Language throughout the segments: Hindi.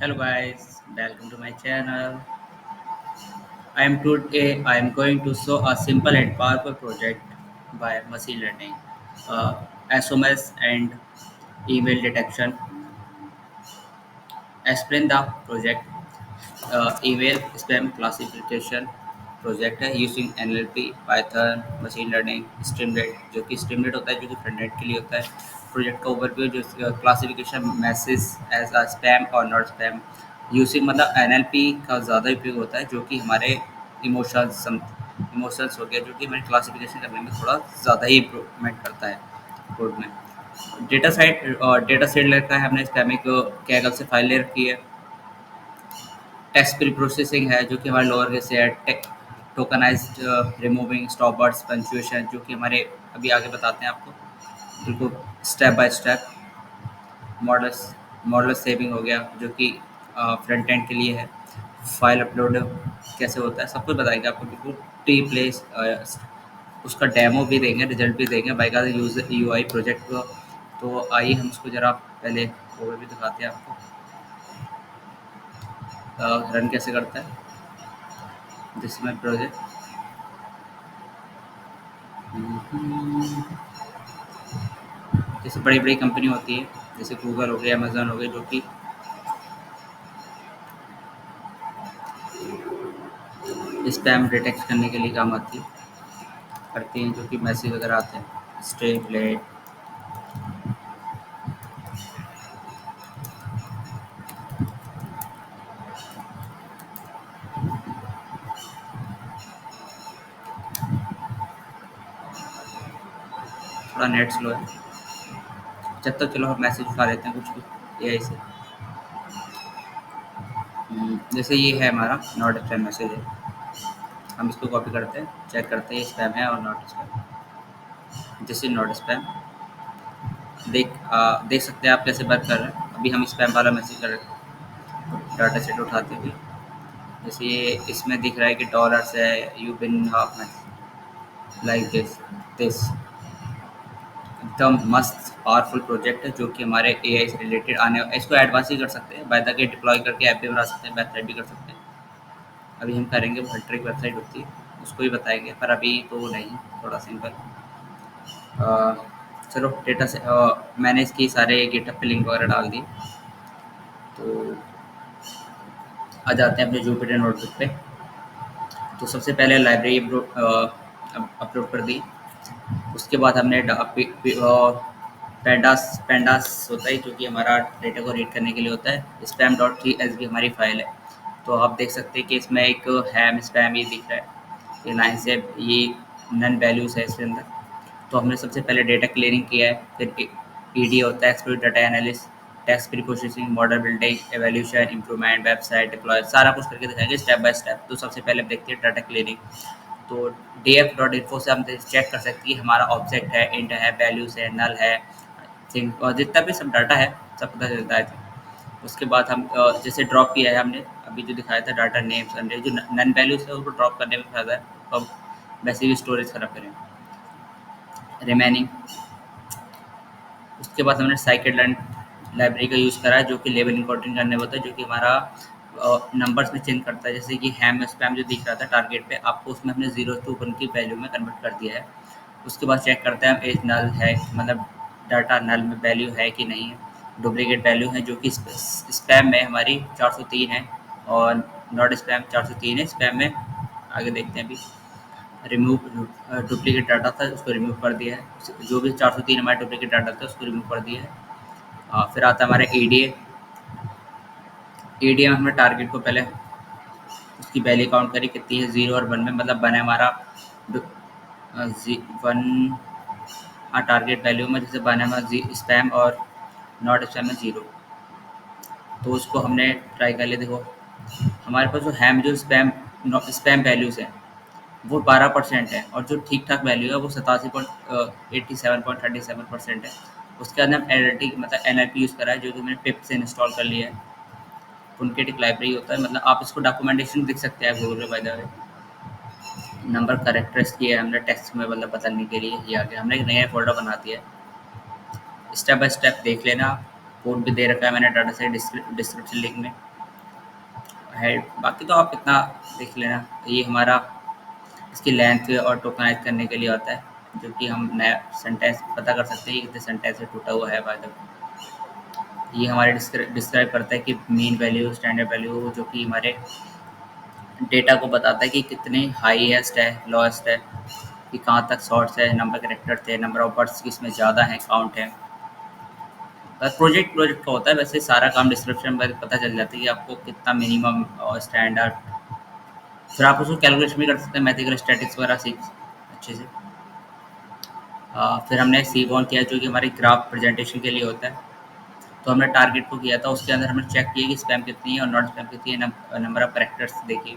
Hello guys, welcome to my channel. I am going to show a simple and powerful project by machine learning, SMS and email detection. Explain the project. Email spam classification project है using NLP, Python, machine learning, Streamlit जो कि स्ट्रीमलेट होता है जो कि फ्रंट एंड के लिए होता है। प्रोजेक्ट का ओवरव्यू जो classification message as a spam और नॉट स्पैम यूजिंग मतलब NLP का ज़्यादा उपयोग होता है जो कि हमारे इमोशंस हो गया जो कि हमारे क्लासिफिकेशन करने में थोड़ा ज़्यादा ही इम्प्रूवमेंट करता है कोड में। डेटा सेट ले रखा है हमने स्पैम एक कैगल से फाइल ले रखी है। टेक्स्ट प्री प्रोसेसिंग है जो कि हमारे लोअर केस है। Tokenized removing stop words punctuation जो कि हमारे अभी आगे बताते हैं आपको बिल्कुल step by step. Models model saving हो गया जो कि फ्रंट एंड के लिए है। फाइल अपलोड कैसे होता है सब कुछ बताएंगे आपको बिल्कुल टी प्लेस। उसका डेमो भी देंगे, रिजल्ट भी देंगे बाइका यूजर यूआई प्रोजेक्ट को। तो आइए हम उसको ज़रा पहले ओवरव्यू दिखाते हैं आपको रन कैसे करता है दिस माई प्रोजेक्ट। जैसे बड़ी बड़ी कंपनी होती है जैसे गूगल हो गया, अमेजोन हो गया जो कि स्पैम डिटेक्ट करने के लिए काम आती है करती हैं जो कि मैसेज वगैरह आते हैं स्टे प्लेट। थोड़ा नेट स्लो है जब तक। चलो हम मैसेज उठा लेते हैं कुछ ए आई से। जैसे ये है हमारा नॉट स्पैम मैसेज है, हम इसको कॉपी करते हैं, चेक करते हैं स्पैम है और not spam. This is not spam. देख सकते हैं आप कैसे वर्क कर रहे हैं। अभी हम स्पैम वाला मैसेज कर रहे हैं डाटा सेट उठाते हुए। जैसे ये इसमें दिख रहा है कि डॉलर्स है, you been half like this एकदम मस्त पावरफुल प्रोजेक्ट है जो कि हमारे एआई से रिलेटेड आने इसको एडवांस ही कर सकते हैं। बाय द के डिप्लॉय करके ऐप भी बना सकते हैं, वेबसाइट भी कर सकते हैं। अभी हम करेंगे वो हल्ट्रिक वेबसाइट होती है उसको ही बताएंगे पर अभी तो नहीं, थोड़ा सिंपल। चलो डेटा से मैंने इसकी सारे गिटहब पे लिंक वगैरह डाल दिए। तो आ जाते हैं अपने जुपिटर नोटबुक पे। तो सबसे पहले लाइब्रेरी अपलोड कर दी। उसके बाद हमने पैंडास पैंडास होता है जो कि हमारा डेटा को रीड करने के लिए होता है। Spam dot three S B हमारी फाइल है। तो आप देख सकते हैं कि इसमें एक हैम स्पैम ये दिख रहा है, ये लाइन से ये नन वैल्यूज़ है इसके अंदर। तो हमने सबसे पहले डेटा क्लियरिंग किया है, फिर ई डी होता है explore data analyst, text pre processing, model building, evolution, improvement, website deploy, सारा कुछ करके दिखाएंगे स्टेप बाय स्टेप। तो सबसे पहले हम देखते हैं डाटा क्लियरिंग। तो df डॉट इन्फो से हम चेक कर सकते हैं कि हमारा ऑब्जेक्ट है, इंट है, वैल्यूज है, नल है, थिंग और जितना भी सब डाटा है सब पता चलता है। उसके बाद हम जैसे ड्रॉप किया है हमने अभी जो दिखाया था डाटा नेम्स अंडर जो नन वैल्यूज है उसको ड्रॉप करने में फ़ायदा है। तो अब वैसे भी स्टोरेज खराब करें रिमेनिंग। उसके बाद हमने साइकिड लाइब्रेरी का यूज़ करा है जो कि लेवल इंपॉर्टेंट करने होता है जो कि हमारा नंबर्स में चेंज करता है। जैसे कि हैम स्पैम जो दिख रहा था टारगेट पे आपको उसमें हमने 0 to 1 की वैल्यू में कन्वर्ट कर दिया है। उसके बाद चेक करते हैं हम एज नल है मतलब डाटा नल में वैल्यू है कि नहीं है। डुप्लीकेट वैल्यू है जो कि स्पैम में हमारी 403 है और नॉट स्पैम 403 है। स्पैम में आगे देखते हैं अभी रिमूव डुप्लीकेट डाटा था उसको रिमूव कर दिया है। जो भी 403 हमारा डुप्लीकेट डाटा था उसको रिमूव कर दिया है। फिर आता है हमारा ईडीए में हमने टारगेट को पहले उसकी वैल्यू काउंट करी कितनी है 0 और 1 में, मतलब 1 है हमारा 1। हाँ टारगेट वैल्यू में जैसे 1 है हमारा स्पैम और नॉट स्पैम में 0। तो उसको हमने ट्राई कर लिया। देखो हमारे पास जो हैम जो स्पैम वैल्यूज़ हैं वो 12% है और जो ठीक ठाक वैल्यू है वो 87.87% है। उसके अंदर हम एनालिटिक मतलब NLP यूज़ करा है जो कि मैंने पिप से इंस्टॉल कर लिया है। पुनकेटिक लाइब्रेरी होता है, मतलब आप इसको डॉक्यूमेंटेशन दिख सकते हैं गूगल पे by the way. Number characters किए हमने टेक्स्ट में मतलब बदलने के लिए ये आ गया। हमने एक नया फोल्डर बना दिया है। स्टेप बाय स्टेप देख लेना। कोड भी दे रखा है मैंने डाटा से डिस्क्रिप्शन लिंक में। है। बाकी तो आप इतना देख लेना, ये हमारा इसकी लेंथ और टोकनाइज करने के लिए होता है, जो कि हम नया सेंटेंस पता कर सकते हैं कि कितने सेंटेंस से टूटा हुआ है। बाय द ये हमारे डिस्क्राइब करता है कि मीन वैल्यू, स्टैंडर्ड वैल्यू, जो कि हमारे डेटा को बताता है कि कितने हाईएस्ट है, लोएस्ट है, कि कहाँ तक शॉर्ट्स है, नंबर कैरेक्टर थे, नंबर ऑफ वर्ड्स किसमें ज़्यादा है, काउंट है। बस प्रोजेक्ट का होता है, वैसे सारा काम डिस्क्रिप्शन में पता चल जाता है कि आपको कितना मिनिमम और स्टैंडर्ड। फिर आप उसको कैलकुलेशन भी कर सकते हैं, मैथमेटिकल स्टैटिक्स वगैरह सीख अच्छे से। फिर हमने सी वन किया, जो कि हमारी ग्राफ प्रेजेंटेशन के लिए होता है। तो हमने टारगेट को किया था, उसके अंदर हमने चेक किया कि स्पैम कितनी है और नॉट स्पैम कितनी है, नंबर ऑफ कैरेक्टर्स देखिए।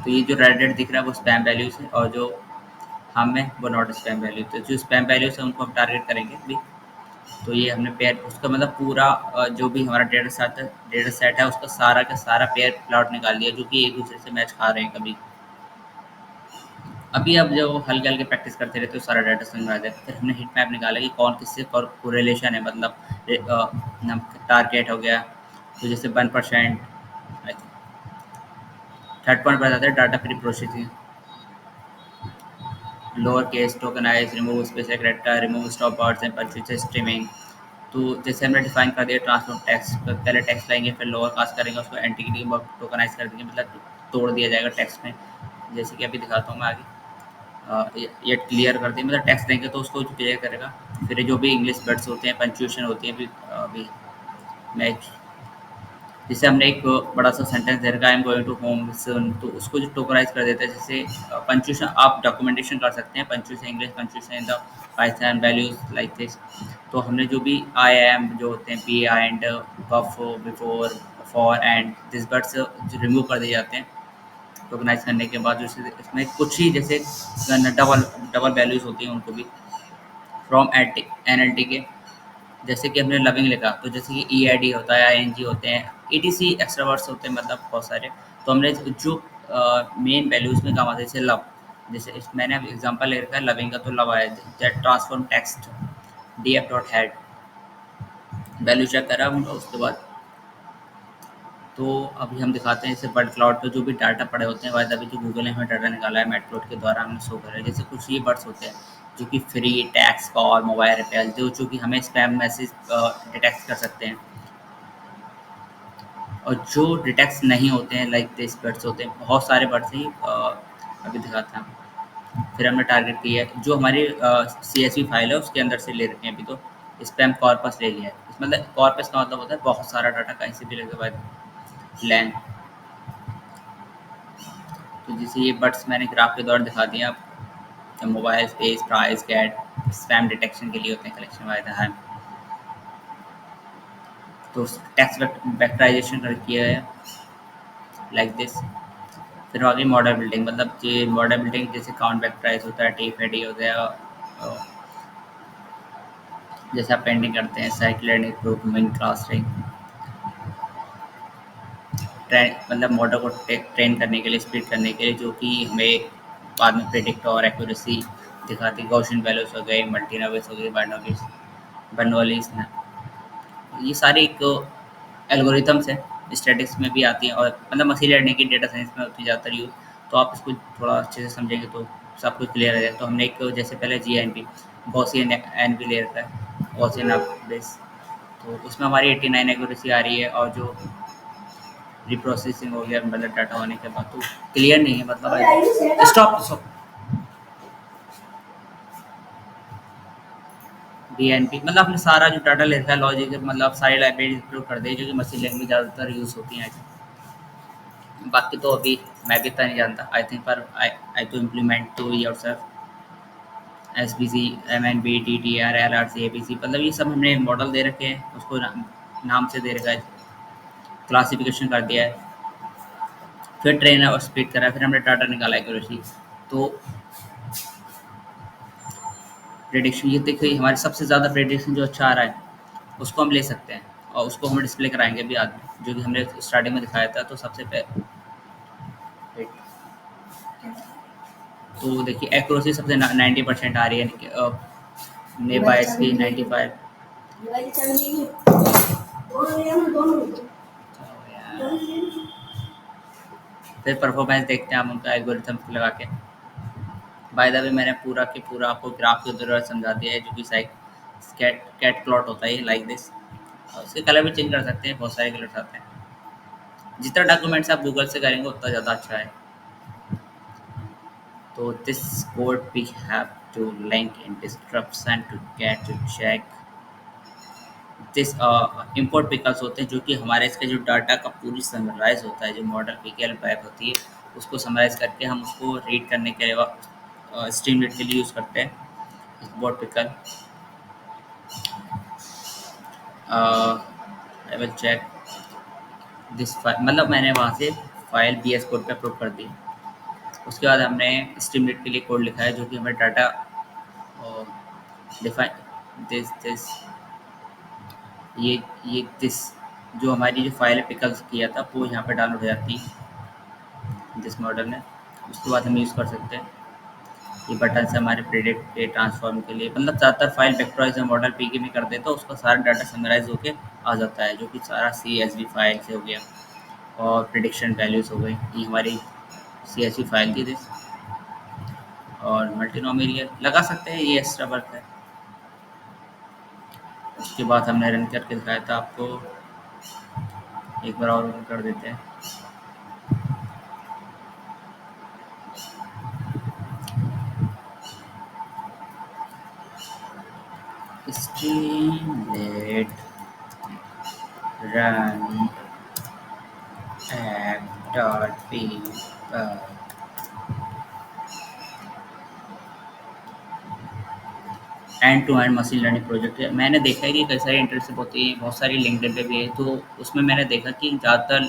तो ये जो रेड रेड दिख रहा है वो स्पैम वैल्यूज है, और जो हम है वो नॉट स्पैम वैल्यू। तो जो स्पैम वैल्यूज है उनको हम टारगेट करेंगे अभी। तो ये हमने पेयर, उसका मतलब पूरा जो भी हमारा डेटा सेट है उसका सारा का सारा पेयर प्लॉट निकाल दिया, जो कि एक दूसरे से मैच खा रहे हैं कभी। अभी अब जब हल्के हल्के प्रैक्टिस करते रहते तो सारा डाटा समझ में आ जाता है। फिर हमने हिट मैप निकाला कि कौन किससे कोरिलेशन है, मतलब टारगेट हो गया। तो जैसे 1%, थर्ड पॉइंट पर जाता है data pre processing, lower case, tokenise, remove special character, remove stop words and purchase streaming. तो जैसे हमने डिफाइन कर दिया ट्रांसफॉर्म टेक्स्ट, तो पहले टेक्स्ट लाएंगे, फिर लोअर कास्ट करेंगे, उसको एंटिटी टोकनाइज कर देंगे, मतलब तोड़ दिया जाएगा टेक्स्ट में। जैसे कि अभी दिखाता हूँ मैं आगे। ये क्लियर कर दिया, मतलब टेक्स्ट देंगे तो उसको क्लियर करेगा। फिर जो भी इंग्लिश वर्ड्स होते हैं, पंक्चुएशन होती है, अभी मैं जैसे हमने एक बड़ा सा सेंटेंस दे रखा है, I am going to home soon, तो उसको जो टोकराइज कर देता है। जैसे पंक्चुएशन आप डॉक्यूमेंटेशन कर सकते हैं, punctuation English, punctuation in the Python values like this. तो हमने जो भी आई एम जो होते हैं, be and, but, before, for and this words जो रिमूव कर दिए जाते हैं टोकनाइज करने के बाद। जैसे इसमें कुछ ही जैसे डबल डबल वैल्यूज होती हैं उनको भी फ्रॉम एन एल टी के। जैसे कि हमने लविंग लिखा, तो जैसे कि ई आई डी होता है, आई एन जी होते हैं, E T C extra words होते हैं, मतलब बहुत सारे। तो हमने जो मेन वैल्यूज में काम आते हैं, जैसे लव, जैसे मैंने अब एग्जाम्पल ले रखा है लविंग का, तो लव आया, that transform text D F dot head, value check करा उसके बाद। तो अभी हम दिखाते हैं जैसे बर्ड क्लाउड पे जो भी डाटा पड़े होते हैं, वायद अभी जो गूगल ने हमें डाटा निकाला है मैटप्लॉट के द्वारा हमने शो करा है। जैसे कुछ ये बर्ड्स होते हैं जो कि free, tax, call, mobile repair, जो कि हमें स्पैम मैसेज डिटेक्ट कर सकते हैं। और जो डिटेक्ट नहीं होते हैं लाइक दिस बर्ड्स होते हैं, बहुत सारे बर्ड्स हैं। अभी दिखाते हैं। फिर हमने टारगेट किया है जो हमारी सी एस वी फाइल है उसके अंदर से ले रखे हैं अभी। तो स्पैम कॉर्पस ले लिया है, मतलब कॉर्पस का मतलब होता है बहुत सारा डाटा कहीं से भी लेके बाद लैंड। तो जैसे ये बट्स मैंने ग्राफ के दौरान दिखा दिया। Mobile space, price, get, spam detection के लिए होते हैं, कलेक्शन वायदा है। तो टेक्स्ट वेक्टराइजेशन कर किया है लाइक दिस। फिर आगे मॉडल बिल्डिंग, मतलब ये मॉडल बिल्डिंग जैसे काउंट वेक्टराइज होता है, टी फेडी हो गया, जैसे आप पेंटिंग करते हैं, साइक्लेड इम्प्रूवमेंट क्लास रिंग, ट्रेन मतलब मॉडल को ट्रेन करने के लिए, स्पीड करने के लिए, जो कि हमें बाद में प्रेडिक्ट और एक्यूरेसी दिखाती है। गॉसियन वैल्यूज हो गए, मल्टीनोवेस हो गई, बाइनोमियल्स, बर्नौलीज, ये सारी एक एल्गोरिथम्स है, स्टैटिक्स में भी आती हैं, और मतलब मशीन लर्निंग की डेटा साइंस में होती है ज़्यादातर यूज़। तो आप इसको थोड़ा अच्छे से समझेंगे तो सब कुछ क्लियर हो जाएगा। तो हमने एक जैसे पहले G N P, Gaussian N P ले रखा है, गॉसियन बेस। तो उसमें हमारी 89 एक्यूरेसी आ रही है, और जो रिप्रोसेसिंग हो गया मतलब डाटा होने के बाद तो क्लियर नहीं है, मतलब स्टॉप स्टॉप। डीएनपी मतलब आपने सारा जो डाटा ले रखा है लॉजिक, मतलब सारी लाइब्रेरी इंक्लूड कर दी जो कि मशीन लर्निंग में ज़्यादातर यूज़ होती हैं। बाकी तो अभी मैं भी इतना नहीं जानता, आई थिंक, पर I to implement to yourself. S B C, M N B, T T R, L R C, A B C, मतलब ये सब हमने मॉडल दे रखे हैं, उसको नाम से दे रखा है, क्लासिफिकेशन कर दिया है, फिर ट्रेन और स्पीड करा है, फिर हमने डाटा निकाला एक्यूरेसी। तो प्रेडिक्शन ये देखिए हमारे सबसे ज़्यादा प्रेडिक्शन जो अच्छा आ रहा है उसको हम ले सकते हैं, और उसको हम डिस्प्ले कराएंगे अभी आगे, जो कि हमने स्टार्टिंग में दिखाया था। तो सबसे पहले तो देखिए एक्यूरेसी सबसे 90% आ रही है, ने बायस की 95। फिर परफॉर्मेंस देखते हैं हम उनका एल्गोरिथम लगा के। बाय द वे मैंने पूरा के पूरा आपको ग्राफ के द्वारा समझा दिया है, जो कि साइक कैट कैट प्लॉट होता है लाइक दिस। उसके कलर भी चेंज कर सकते हैं, बहुत सारे कलर्स आते हैं। जितना डॉक्यूमेंट्स आप गूगल से करेंगे उतना ज़्यादा अच्छा है। तो this code we have to link in description to get to check this. Import pickles होते हैं जो कि हमारे इसके जो डाटा का पूरी समराइज होता है, जो मॉडल पीकेएल बैक होती है उसको समराइज करके हम उसको रीड करने के लिए स्ट्रीम रीड के लिए यूज़ करते हैं import pickle. I will check this file, मतलब मैंने वहाँ से फाइल बी एस कोड पे अपलोड कर दी। उसके बाद हमने स्ट्रीम रीड के लिए कोड लिखा है जो कि हमें डाटा डिफाइन दिस दिस ये दिस जो हमारी जो फाइल पिकल्स किया था वो यहाँ पे डाउनलोड हो जाती है जिस मॉडल में। उसके बाद हम यूज़ कर सकते हैं ये बटन से हमारे प्रेडिक्ट के ट्रांसफॉर्म के लिए, मतलब ज़्यादातर फाइल वेक्टराइज मॉडल पीके में कर दें तो उसका सारा डाटा समराइज होके आ जाता है, जो कि सारा CSV फाइल से हो गया और प्रिडिक्शन वैल्यूज़ हो गई। ये हमारी CSV फाइल थी दिस। और मल्टीनोमियल लगा सकते हैं, ये एक्स्ट्रा वर्क है। उसके बाद हमने रन करके दिखाया था आपको, एक बार और रन कर देते हैं। streamlit run app.py end to end machine learning project है। मैंने देखा है कि कई सारी इंटर्नशिप होती है, बहुत सारी लिंक्डइन पे भी है, तो उसमें मैंने देखा कि ज़्यादातर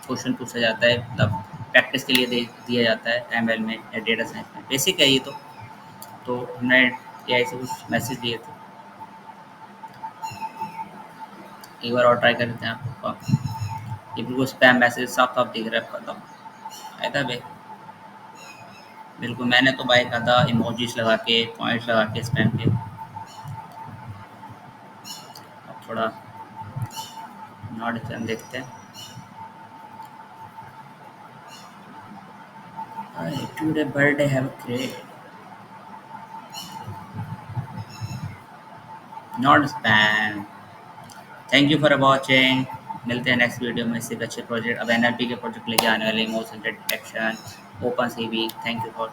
क्वेश्चन पूछा जाता है, मतलब प्रैक्टिस के लिए दिया जाता है एमएल में या डेटा साइंस में। बेसिक है ये तो हमने एआई से कुछ मैसेज दिए थे। एक बार और ट्राई कर लेते हैं आपको। ये बिल्कुल स्पैम मैसेज साफ साफ दिख रहा है, बताओ आया था भाई। बिल्कुल मैंने तो भाई कहा था इमोजीज लगा के, पॉइंट्स लगा के स्पैम के। अब थोड़ा नॉट स्पैम देखते हैं। Today birthday have great not spam. Thank you for watching. मिलते हैं नेक्स्ट वीडियो में इससे अच्छे प्रोजेक्ट। अब एनएलपी के प्रोजेक्ट लेके आने वाले, motion detection, open CV. Thank you for